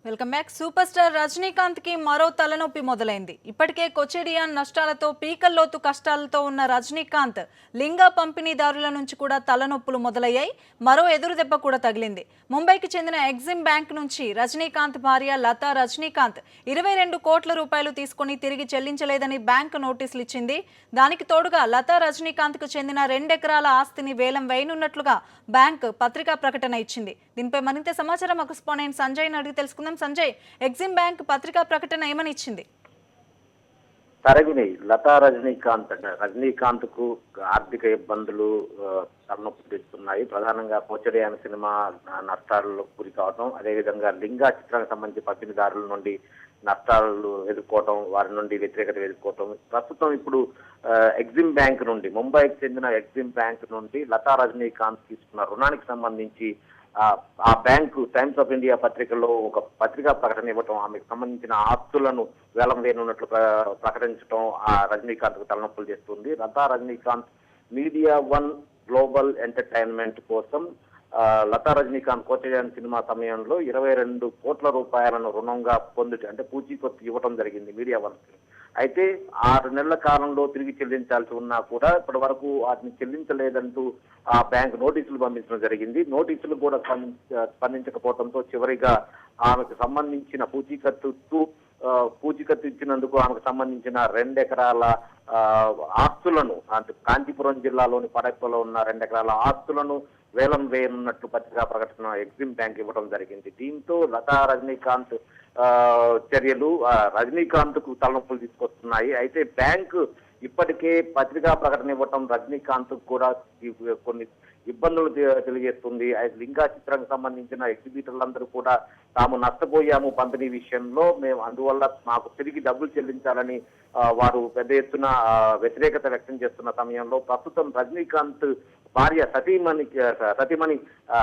Welcome back. Super star Rajinikanth కి మరో తలనొప్పి మొదలైంది. ఇప్పటికే కొచెడియాన్ నష్టాలతో పీకల్లోతు కష్టాలతో ఉన్న రజనీకాంత్ లింగ పంపిణీదారుల నుంచి కూడా తలనొప్పులు మొదలయ్యాయి. మరో ఎదురు దెబ్బ కూడా తగిలింది. ముంబైకి చెందిన ఎగ్జిమ్ బ్యాంక్ నుంచి రజనీకాంత్ భార్య లతా రజనీకాంత్ 22 కోట్ల రూపాయలు తీసుకుని తిరిగి చెల్లించలేదని బ్యాంక్ నోటీసులు ఇచ్చింది. దానికి తోడుగా లతా రజనీకాంత్ కు చెందిన 2 ఎకరాల ఆస్తిని వేలం వేయనున్నట్లుగా బ్యాంక్ పత్రికా ప్రకటన ఇచ్చింది. దీనిపై మరింత సమాచారం మా కరెస్పాండెంట్ సంజయ్ అడిగి తెలుసుకుందాం. సంజయ్, ఎగ్జిమ్ బ్యాంక్ పత్రికా ప్రకటన ఏమని ఇచ్చింది? తరగిని లతా రజనీకాంత్ కు ఆర్థిక ఇబ్బందులు తలనొప్పి తెస్తున్నాయి. ప్రధానంగా కోచడియాన్ సినిమా నష్టాలకు గురి కావడం, అదేవిధంగా లింగా చిత్రానికి సంబంధించి పంపిణీదారుల నుండి నష్టాలు ఎదుర్కోవటం, వారి నుండి వ్యతిరేకత ఎదుర్కోవటం. ప్రస్తుతం ఇప్పుడు ఎగ్జిమ్ బ్యాంక్ నుండి, ముంబైకి చెందిన ఎగ్జిమ్ బ్యాంక్ నుండి లతా రజనీకాంత్ తీసుకున్న రుణానికి సంబంధించి ఆ బ్యాంకు టైమ్స్ ఆఫ్ ఇండియా పత్రికలో ఒక పత్రికా ప్రకటన ఇవ్వటం, ఆమెకు సంబంధించిన ఆస్తులను వేలం వేయనున్నట్లు ప్రకటించడం ఆ రజనీకాంత్ కు తలనొప్పులు చేస్తుంది. Latha Rajinikanth media one global entertainment కోసం లతా రజనీకాంత్ కోచడియాన్ సినిమా సమయంలో 22 కోట్ల రూపాయలను రుణంగా అంటే పూచీకొత్తు ఇవ్వడం జరిగింది మీడియా వన్. అయితే 6 నెలల కాలంలో తిరిగి చెల్లించాల్సి ఉన్నా కూడా ఇప్పటి వరకు వాటిని చెల్లించలేదంటూ ఆ బ్యాంక్ నోటీసులు పంపించడం జరిగింది. నోటీసులు కూడా స్పందించకపోవడంతో చివరిగా ఆమెకు సంబంధించిన పూచీకత్తు ఇచ్చినందుకు ఆమెకు సంబంధించిన 2 ఎకరాల ఆస్తులను, అంటే కాంచీపురం జిల్లాలోని పడప్పలో ఉన్న 2 ఎకరాల ఆస్తులను వేలం వేయనున్నట్లు పత్రికా ప్రకటన ఎగ్జిమ్ బ్యాంక్ ఇవ్వడం జరిగింది. దీంతో లతా రజనీకాంత్ చర్యలు రజనీకాంత్ కు తలనొప్పులు తీసుకొస్తున్నాయి. అయితే బ్యాంకు ఇప్పటికే పత్రికా ప్రకటన ఇవ్వటం రజనీకాంత్ కూడా కొన్ని ఇబ్బందులు తెలియజేస్తుంది. లింగా చిత్రానికి సంబంధించిన ఎగ్జిబిటర్లందరూ కూడా తాము నష్టపోయాము పంపిణీ విషయంలో, మేము అందువల్ల మాకు తిరిగి డబ్బులు చెల్లించాలని వారు పెద్ద ఎత్తున వ్యతిరేకత వ్యక్తం చేస్తున్న సమయంలో ప్రస్తుతం రజనీకాంత్ భార్య సతీమణి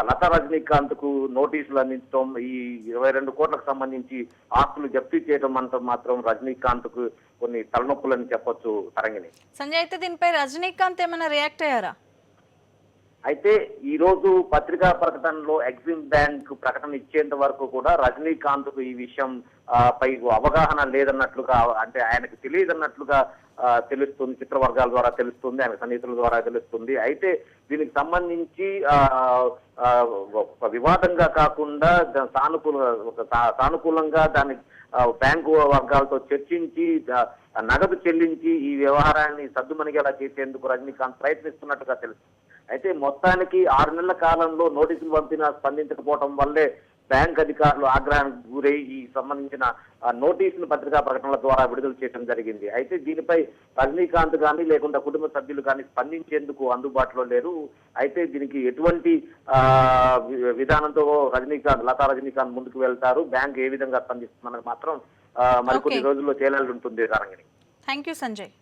లతా రజనీకాంత్ కు నోటీసులు అందించడం, ఈ 22 కోట్లకు సంబంధించి ఆస్తులు జప్తీ చేయడం అంతా మాత్రం రజనీకాంత్ కు కొన్ని తలనొప్పులని చెప్పొచ్చు. తరంగిణి సంజయ్, అయితే దీనిపై రజనీకాంత్ ఏమైనా రియాక్ట్ అయ్యారా? అయితే ఈ రోజు పత్రికా ప్రకటనలో ఎగ్జిమ్ బ్యాంక్ ప్రకటన ఇచ్చేంత వరకు కూడా రజనీకాంత్ కు ఈ విషయం పై అవగాహన లేదన్నట్లుగా, అంటే ఆయనకు తెలియదన్నట్లుగా తెలుస్తుంది. చిత్ర వర్గాల ద్వారా తెలుస్తుంది, ఆయన సన్నిహితుల ద్వారా తెలుస్తుంది. అయితే దీనికి సంబంధించి వివాదంగా కాకుండా సానుకూలంగా దాన్ని బ్యాంకు వర్గాలతో చర్చించి నగదు చెల్లించి ఈ వ్యవహారాన్ని సద్దుమణిగేలా చేసేందుకు రజనీకాంత్ ప్రయత్నిస్తున్నట్టుగా తెలుస్తుంది. అయితే మొత్తానికి 6 నెలల కాలంలో నోటీసులు పంపినా స్పందించకపోవడం వల్లే బ్యాంక్ అధికారులు ఆగ్రహానికి గురై ఈ సంబంధించిన నోటీసులు పత్రికా ప్రకటనల ద్వారా విడుదల చేయడం జరిగింది. అయితే దీనిపై రజనీకాంత్ కానీ లేకుండా కుటుంబ సభ్యులు కానీ స్పందించేందుకు అందుబాటులో లేరు. అయితే దీనికి ఎటువంటి విధానంతో లతా రజనీకాంత్ ముందుకు వెళ్తారు, బ్యాంక్ ఏ విధంగా స్పందిస్తుందన్నది మాత్రం మరికొన్ని రోజుల్లో తేలాలి ఉంటుంది. Thank you Sanjay.